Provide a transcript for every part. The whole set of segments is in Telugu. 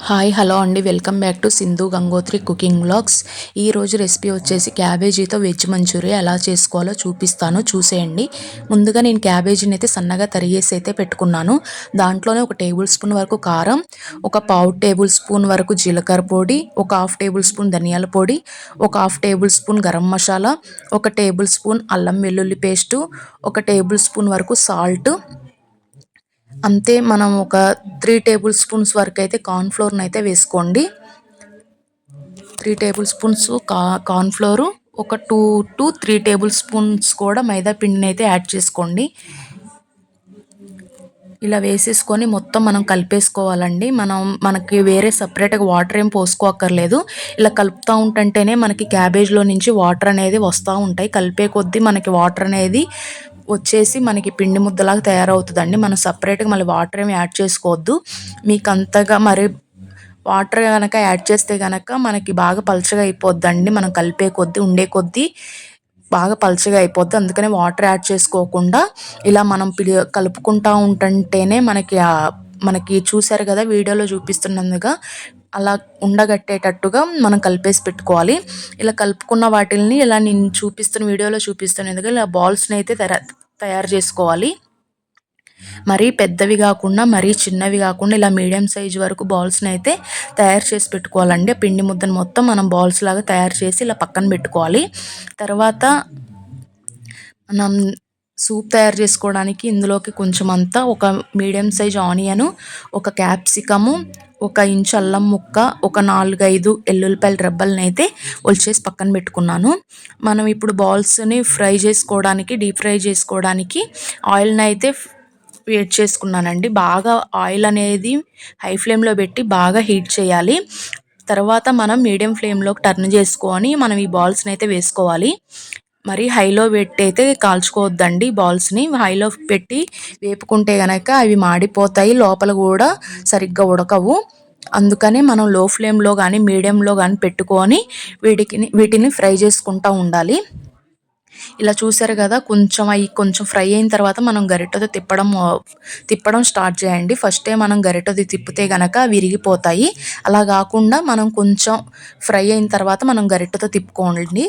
హాయ్ హలో అండి, welcome back to Sindhu Gangotri cooking vlogs. ఈరోజు రెసిపీ వచ్చేసి క్యాబేజీతో వెజ్ మంచూరియా ఎలా చేసుకోవాలో చూపిస్తాను, చూసేయండి. ముందుగా నేను క్యాబేజీని అయితే సన్నగా తరిగేసి అయితే పెట్టుకున్నాను. దాంట్లోనే ఒక టేబుల్ స్పూన్ వరకు కారం, ఒక పావు టేబుల్ స్పూన్ వరకు జీలకర్ర పొడి, ఒక హాఫ్ టేబుల్ స్పూన్ ధనియాల పొడి, ఒక half table spoon garam masala, ఒక టేబుల్ స్పూన్ అల్లం వెల్లుల్లి పేస్టు, ఒక టేబుల్ స్పూన్ వరకు సాల్ట్, అంతే. మనం ఒక 3 టేబుల్ స్పూన్స్ వరకు అయితే కార్న్ ఫ్లోర్ని అయితే వేసుకోండి. 3 టేబుల్ స్పూన్స్ కార్న్ ఫ్లోరు, ఒక 2 to 3 టేబుల్ స్పూన్స్ కూడా మైదా పిండిని అయితే యాడ్ చేసుకోండి. ఇలా వేసేసుకొని మొత్తం మనం కలిపేసుకోవాలండి. మనకి వేరే సపరేట్గా వాటర్ ఏం పోసుకోక్కర్లేదు. ఇలా కలుపుతూ ఉంటుంటేనే మనకి క్యాబేజ్లో నుంచి వాటర్ అనేది వస్తూ ఉంటాయి. కలిపే కొద్దీ మనకి వాటర్ అనేది వచ్చేసి మనకి పిండి ముద్దలాగా తయారవుతుందండి. మనం సపరేట్గా మళ్ళీ వాటర్ ఏమి యాడ్ చేసుకోవద్దు. మీకు అంతగా మరి వాటర్ కనుక యాడ్ చేస్తే కనుక మనకి బాగా పలుచగా అయిపోద్దండి. మనం కలిపే కొద్దీ ఉండే కొద్దీ బాగా పలుచగా అయిపోద్ది. అందుకనే వాటర్ యాడ్ చేసుకోకుండా ఇలా మనం కలుపుకుంటూ ఉంటుంటేనే మనకి చూసారు కదా వీడియోలో చూపిస్తున్నందుగా అలా ఉండగట్టేటట్టుగా మనం కలిపేసి పెట్టుకోవాలి. ఇలా కలుపుకున్న వాటిల్ని ఇలా నేను వీడియోలో చూపిస్తున్నందుగా ఇలా బాల్స్ని అయితే తయారు చేసుకోవాలి. మరీ పెద్దవి కాకుండా మరీ చిన్నవి కాకుండా ఇలా మీడియం సైజు వరకు బాల్స్ని అయితే తయారు చేసి పెట్టుకోవాలండి. పిండి ముద్దను మొత్తం మనం బాల్స్ లాగా తయారు చేసి ఇలా పక్కన పెట్టుకోవాలి. తర్వాత మనం సూప్ తయారు చేసుకోవడానికి ఇందులోకి కొంచెం అంతా ఒక మీడియం సైజ్ ఆనియను, ఒక క్యాప్సికము, ఒక ఇంచు అల్లం ముక్క, ఒక 4-5 ఎల్లుల్లిపాయల రెబ్బల్ని అయితే ఒలిచేసి పక్కన పెట్టుకున్నాను. మనం ఇప్పుడు బాల్స్ని డీప్ ఫ్రై చేసుకోవడానికి ఆయిల్ని అయితే వేడి చేసుకున్నానండి. బాగా ఆయిల్ అనేది హై ఫ్లేమ్లో పెట్టి బాగా హీట్ చేయాలి. తర్వాత మనం మీడియం ఫ్లేమ్లోకి టర్న్ చేసుకొని మనం ఈ బాల్స్ని అయితే వేసుకోవాలి. మరి హైలో పెట్టి అయితే కాల్చుకోవద్దండి. బాల్స్ని హైలో పెట్టి వేపుకుంటే కనుక అవి మాడిపోతాయి, లోపల కూడా సరిగ్గా ఉడకవు. అందుకని మనం లో ఫ్లేమ్లో కానీ మీడియంలో కానీ పెట్టుకొని వీటిని ఫ్రై చేసుకుంటూ ఉండాలి. ఇలా చూసారు కదా, కొంచెం ఫ్రై అయిన తర్వాత మనం గరిటెతో తిప్పడం స్టార్ట్ చేయండి. ఫస్టే మనం గరిటెతో తిప్పితే కనుక విరిగిపోతాయి. అలా కాకుండా మనం కొంచెం ఫ్రై అయిన తర్వాత మనం గరిటెతో తిప్పుకోండి.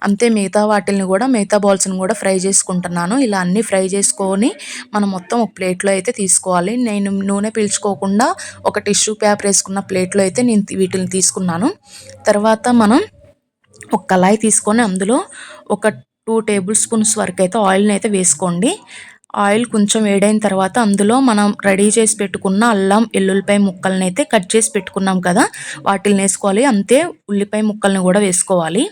అంతే. మిగతా బాల్స్ని కూడా ఫ్రై చేసుకుంటున్నాను. ఇలా అన్నీ ఫ్రై చేసుకొని మనం మొత్తం ఒక ప్లేట్లో అయితే తీసుకోవాలి. నేను నూనె పీల్చుకోకుండా ఒక టిష్యూ పేపర్ వేసుకున్న ప్లేట్లో అయితే నేను వీటిని తీసుకున్నాను. తర్వాత మనం ఒక కళాయి తీసుకొని అందులో ఒక 2 టేబుల్ స్పూన్స్ వరకు అయితే ఆయిల్ని అయితే వేసుకోండి. ఆయిల్ కొంచెం వేడైన తర్వాత అందులో మనం రెడీ చేసి పెట్టుకున్న అల్లం వెల్లుల్లిపాయ ముక్కల్ని అయితే కట్ చేసి పెట్టుకున్నాం కదా, వాటిని వేసుకోవాలి. అంతే. ఉల్లిపాయ ముక్కల్ని కూడా వేసుకోవాలి.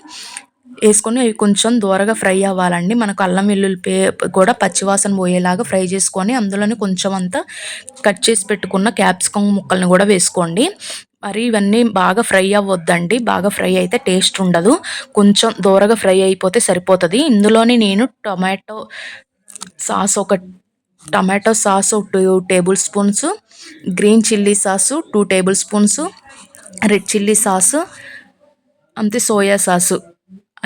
వేసుకొని అవి కొంచెం దూరగా ఫ్రై అవ్వాలండి. మనకు అల్లం వెల్లుల్లిపాయ కూడా పచ్చివాసన పోయేలాగా ఫ్రై చేసుకొని అందులోనే కొంచెం అంతా కట్ చేసి పెట్టుకున్న క్యాప్సికమ్ ముక్కల్ని కూడా వేసుకోండి. మరి ఇవన్నీ బాగా ఫ్రై అవ్వద్దండి. బాగా ఫ్రై అయితే టేస్ట్ ఉండదు. కొంచెం దూరగా ఫ్రై అయిపోతే సరిపోతుంది. ఇందులోనే నేను tomato sauce 2 table spoons, green chilli sauce 2 table spoons, red chilli sauce, అంతే. సోయా సాసు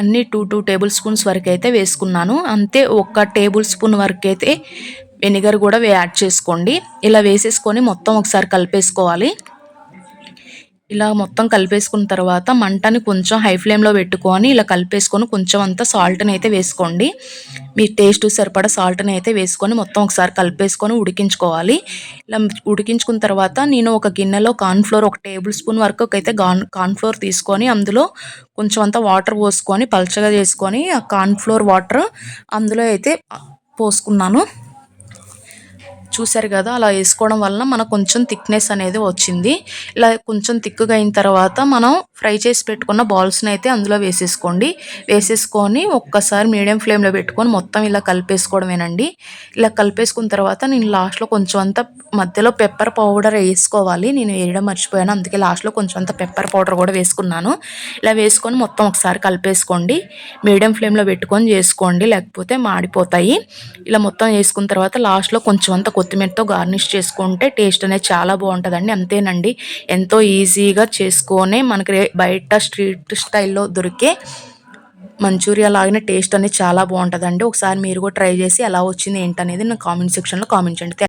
అన్నీ 2 టేబుల్ స్పూన్స్ వరకు అయితే వేసుకున్నాను. అంతే. 1 టేబుల్ స్పూన్ వరకు అయితే వెనిగర్ కూడా యాడ్ చేసుకోండి. ఇలా వేసేసుకొని మొత్తం ఒకసారి కలిపేసుకోవాలి. ఇలా మొత్తం కలిపేసుకున్న తర్వాత మంటని కొంచెం హై ఫ్లేమ్లో పెట్టుకొని ఇలా కలిపేసుకొని కొంచెం అంతా సాల్ట్ని అయితే వేసుకోండి. మీ టేస్ట్ సరిపడా సాల్ట్ని అయితే వేసుకొని మొత్తం ఒకసారి కలిపేసుకొని ఉడికించుకోవాలి. ఇలా ఉడికించుకున్న తర్వాత నేను ఒక గిన్నెలో కార్న్ఫ్లోర్ 1 టేబుల్ స్పూన్ వరకు అయితే కార్న్ఫ్లోర్ తీసుకొని అందులో కొంచెం అంతా వాటర్ పోసుకొని పల్చగా చేసుకొని ఆ కార్న్ఫ్లోర్ వాటర్ అందులో అయితే పోసుకున్నాను. చూసారు కదా, అలా వేసుకోవడం వలన మనకు కొంచెం థిక్నెస్ అనేది వచ్చింది. ఇలా కొంచెం థిక్గా అయిన తర్వాత మనం ఫ్రై చేసి పెట్టుకున్న బాల్స్ని అయితే అందులో వేసేసుకొని ఒక్కసారి మీడియం ఫ్లేమ్లో పెట్టుకొని మొత్తం ఇలా కలిపేసుకోవడమేనండి. ఇలా కలిపేసుకున్న తర్వాత నేను లాస్ట్లో కొంచెం అంతా మధ్యలో పెప్పర్ పౌడర్ వేసుకోవాలి. నేను వేయడం మర్చిపోయాను, అందుకే లాస్ట్లో కొంచెం అంతా పెప్పర్ పౌడర్ కూడా వేసుకున్నాను. ఇలా వేసుకొని మొత్తం ఒకసారి కలిపేసుకోండి. మీడియం ఫ్లేమ్లో పెట్టుకొని చేసుకోండి, లేకపోతే మాడిపోతాయి. ఇలా మొత్తం వేసుకున్న తర్వాత లాస్ట్లో కొంచెం అంతా కొత్తిమీరతో గార్నిష్ చేసుకుంటే టేస్ట్ అనేది చాలా బాగుంటుందండి. అంతేనండి, ఎంతో ఈజీగా చేసుకొని మనకి బయట స్ట్రీట్ స్టైల్లో దొరికే మంచూరియా లాగానే టేస్ట్ అనేది చాలా బాగుంటుందండి. ఒకసారి మీరు కూడా ట్రై చేసి ఎలా వచ్చింది ఏంటనేది నాకు కామెంట్ సెక్షన్లో కామెంట్ చేయండి.